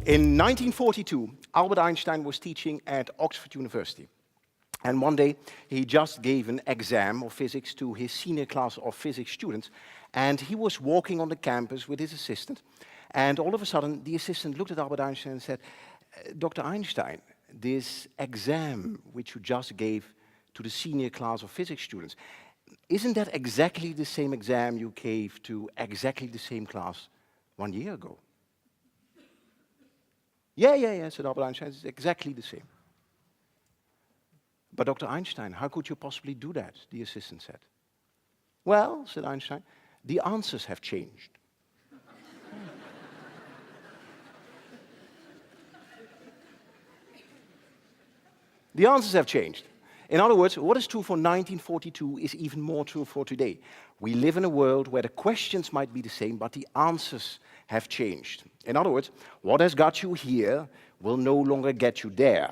In 1942, Albert Einstein was teaching at Oxford University. And one day, he just gave an exam of physics to his senior class of physics students. And he was walking on the campus with his assistant. And all of a sudden, the assistant looked at Albert Einstein and said, Dr. Einstein, this exam which you just gave to the senior class of physics students, isn't that exactly the same exam you gave to exactly the same class 1 year ago? Yeah, said Albert Einstein, it's exactly the same. But Dr. Einstein, how could you possibly do that? The assistant said. Well, said Einstein, the answers have changed. The answers have changed. In other words, what is true for 1942 is even more true for today. We live in a world where the questions might be the same, but the answers have changed. In other words, what has got you here will no longer get you there.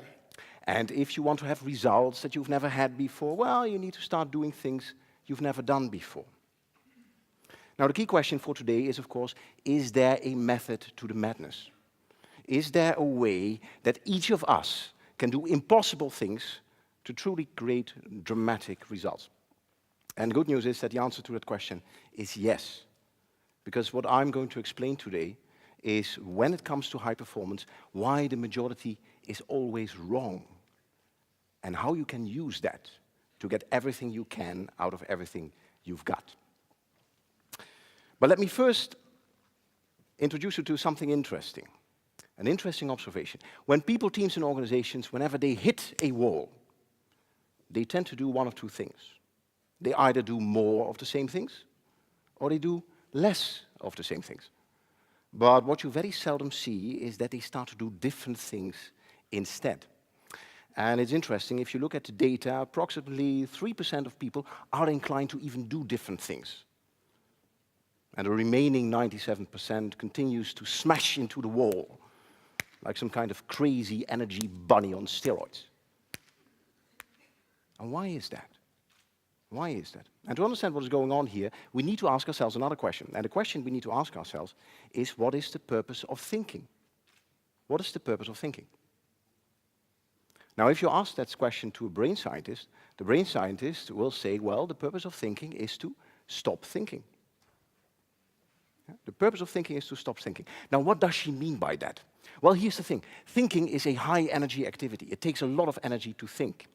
And if you want to have results that you've never had before, well, you need to start doing things you've never done before. Now, the key question for today is, of course, is there a method to the madness? Is there a way that each of us can do impossible things to truly create dramatic results? And the good news is that the answer to that question is yes. Because what I'm going to explain today is, when it comes to high performance, why the majority is always wrong, and how you can use that to get everything you can out of everything you've got. But let me first introduce you to something interesting, an interesting observation. When people, teams, and organizations, whenever they hit a wall, they tend to do one of two things. They either do more of the same things, or they do less of the same things. But what you very seldom see is that they start to do different things instead. And it's interesting, if you look at the data, approximately 3% of people are inclined to even do different things. And the remaining 97% continues to smash into the wall, like some kind of crazy energy bunny on steroids. And why is that? Why is that? And to understand what is going on here, we need to ask ourselves another question. And the question we need to ask ourselves is, what is the purpose of thinking? What is the purpose of thinking? Now, if you ask that question to a brain scientist, the brain scientist will say, well, the purpose of thinking is to stop thinking. The purpose of thinking is to stop thinking. Now, what does she mean by that? Well, here's the thing. Thinking is a high energy activity. It takes a lot of energy to think.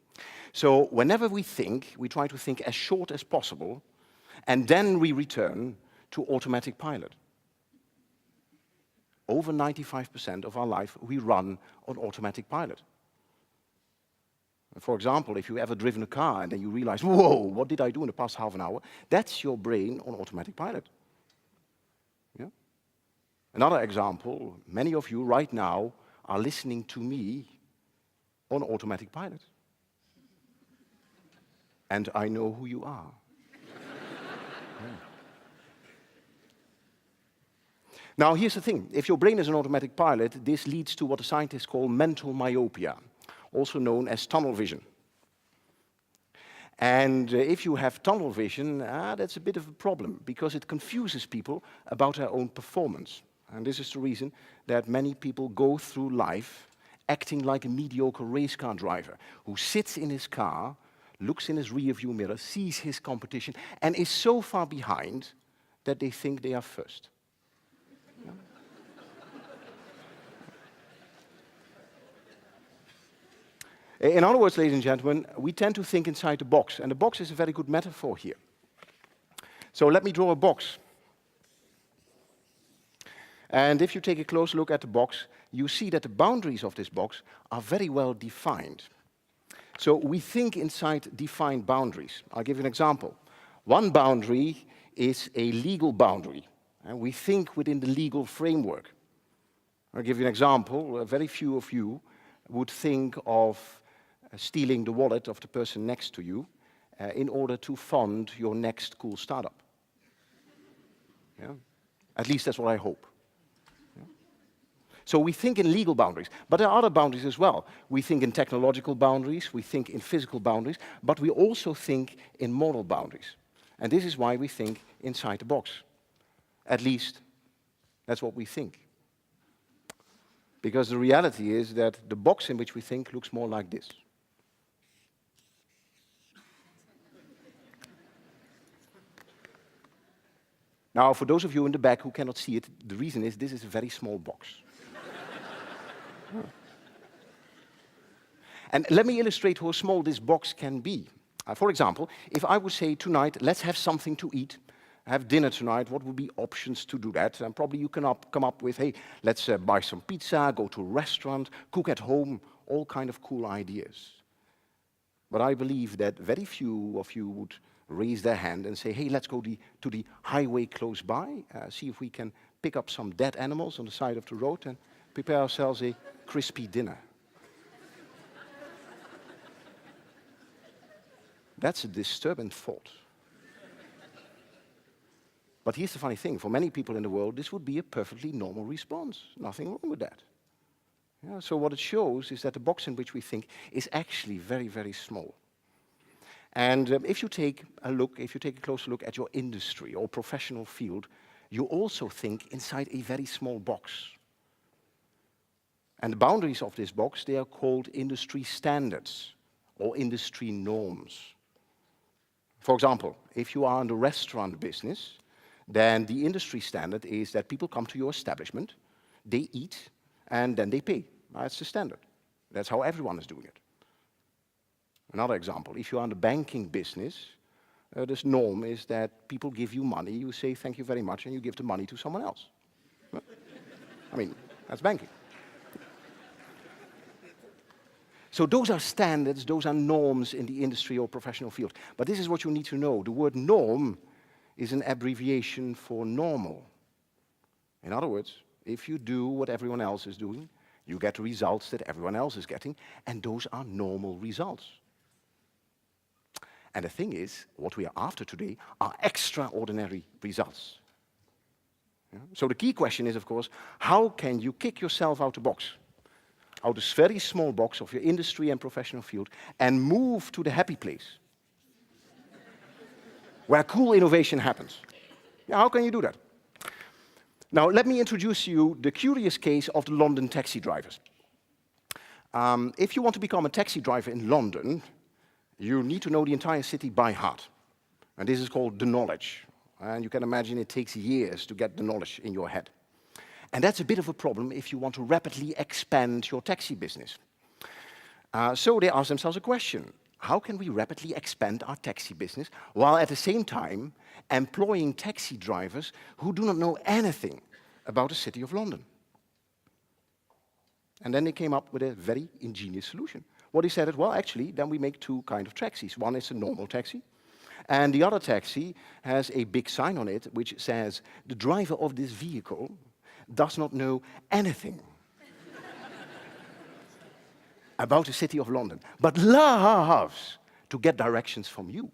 So whenever we think, we try to think as short as possible, and then we return to automatic pilot. Over 95% of our life, we run on automatic pilot. For example, if you've ever driven a car and then you realize, whoa, what did I do in the past half an hour? That's your brain on automatic pilot. Yeah? Another example, many of you right now are listening to me on automatic pilot. And I know who you are. Yeah. Now, here's the thing. If your brain is an automatic pilot, this leads to what the scientists call mental myopia, also known as tunnel vision. And if you have tunnel vision, that's a bit of a problem, because it confuses people about their own performance. And this is the reason that many people go through life acting like a mediocre race car driver who sits in his car, looks in his rearview mirror, sees his competition, and is so far behind that they think they are first. Yeah. In other words, ladies and gentlemen, we tend to think inside the box, and the box is a very good metaphor here. So let me draw a box. And if you take a close look at the box, you see that the boundaries of this box are very well defined. So we think inside defined boundaries. I'll give you an example. One boundary is a legal boundary, and we think within the legal framework. I'll give you an example. Very few of you would think of stealing the wallet of the person next to you in order to fund your next cool startup. Yeah? At least that's what I hope. So we think in legal boundaries, but there are other boundaries as well. We think in technological boundaries, we think in physical boundaries, but we also think in moral boundaries. And this is why we think inside the box. At least, that's what we think. Because the reality is that the box in which we think looks more like this. Now, for those of you in the back who cannot see it, the reason is this is a very small box. And let me illustrate how small this box can be. For example, if I would say tonight, let's have something to eat, have dinner tonight, what would be options to do that? And probably you can come up with, hey, let's buy some pizza, go to a restaurant, cook at home, all kind of cool ideas. But I believe that very few of you would raise their hand and say, hey, let's go to the highway close by, see if we can pick up some dead animals on the side of the road and prepare ourselves a crispy dinner. That's a disturbing thought. But here's the funny thing, for many people in the world, this would be a perfectly normal response. Nothing wrong with that. Yeah, so what it shows is that the box in which we think is actually very, very small. And if you take a closer look at your industry or professional field, you also think inside a very small box. And the boundaries of this box, they are called industry standards or industry norms. For example, if you are in the restaurant business, then the industry standard is that people come to your establishment, they eat, and then they pay. That's the standard. That's how everyone is doing it. Another example, if you are in the banking business, this norm is that people give you money, you say thank you very much, and you give the money to someone else. I mean, that's banking. So those are standards, those are norms in the industry or professional field. But this is what you need to know. The word norm is an abbreviation for normal. In other words, if you do what everyone else is doing, you get the results that everyone else is getting, and those are normal results. And the thing is, what we are after today are extraordinary results. Yeah? So the key question is, of course, how can you kick yourself out the box? Out this very small box of your industry and professional field and move to the happy place where cool innovation happens. Yeah, how can you do that? Now, let me introduce you the curious case of the London taxi drivers. If you want to become a taxi driver in London, you need to know the entire city by heart. And this is called the knowledge. And you can imagine it takes years to get the knowledge in your head. And that's a bit of a problem if you want to rapidly expand your taxi business. So they ask themselves a question. How can we rapidly expand our taxi business while at the same time employing taxi drivers who do not know anything about the city of London? And then they came up with a very ingenious solution. What he said is, well, actually, then we make two kinds of taxis. One is a normal taxi, and the other taxi has a big sign on it which says, the driver of this vehicle does not know anything about the city of London, but loves to get directions from you.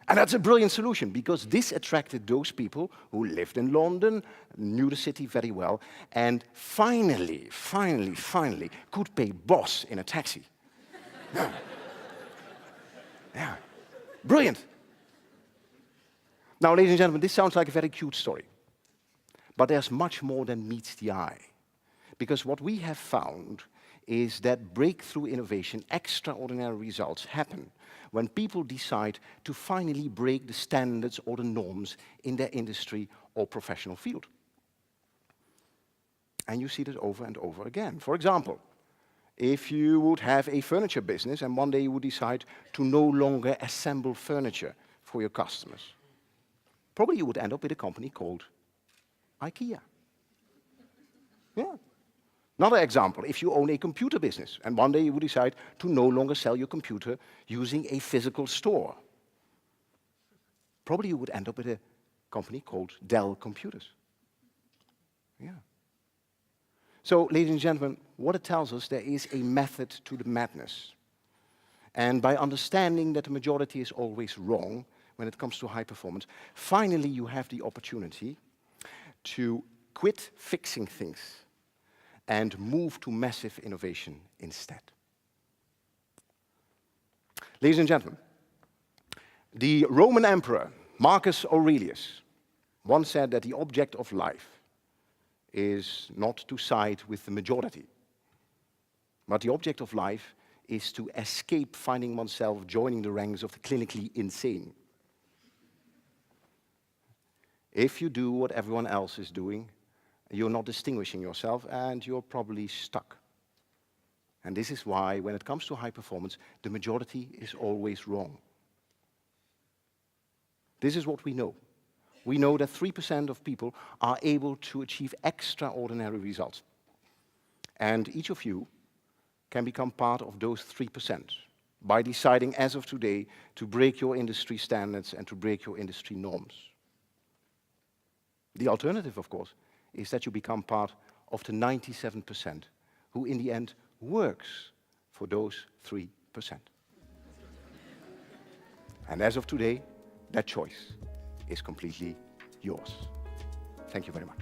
And that's a brilliant solution, because this attracted those people who lived in London, knew the city very well, and finally could pay boss in a taxi. Yeah. Yeah. Brilliant. Now, ladies and gentlemen, this sounds like a very cute story. But there's much more than meets the eye. Because what we have found is that breakthrough innovation, extraordinary results happen when people decide to finally break the standards or the norms in their industry or professional field. And you see that over and over again. For example, if you would have a furniture business and one day you would decide to no longer assemble furniture for your customers, probably you would end up with a company called IKEA. Yeah. Another example, if you own a computer business and one day you would decide to no longer sell your computer using a physical store, probably you would end up with a company called Dell Computers. Yeah. So, ladies and gentlemen, what it tells us, there is a method to the madness. And by understanding that the majority is always wrong when it comes to high performance, finally you have the opportunity to quit fixing things and move to massive innovation instead. Ladies and gentlemen, the Roman Emperor Marcus Aurelius once said that the object of life is not to side with the majority. But the object of life is to escape finding oneself joining the ranks of the clinically insane. If you do what everyone else is doing, you're not distinguishing yourself and you're probably stuck. And this is why, when it comes to high performance, the majority is always wrong. This is what we know. We know that 3% of people are able to achieve extraordinary results. And each of you can become part of those 3% by deciding as of today to break your industry standards and to break your industry norms. The alternative, of course, is that you become part of the 97% who in the end works for those 3%. And as of today, that choice is completely yours. Thank you very much.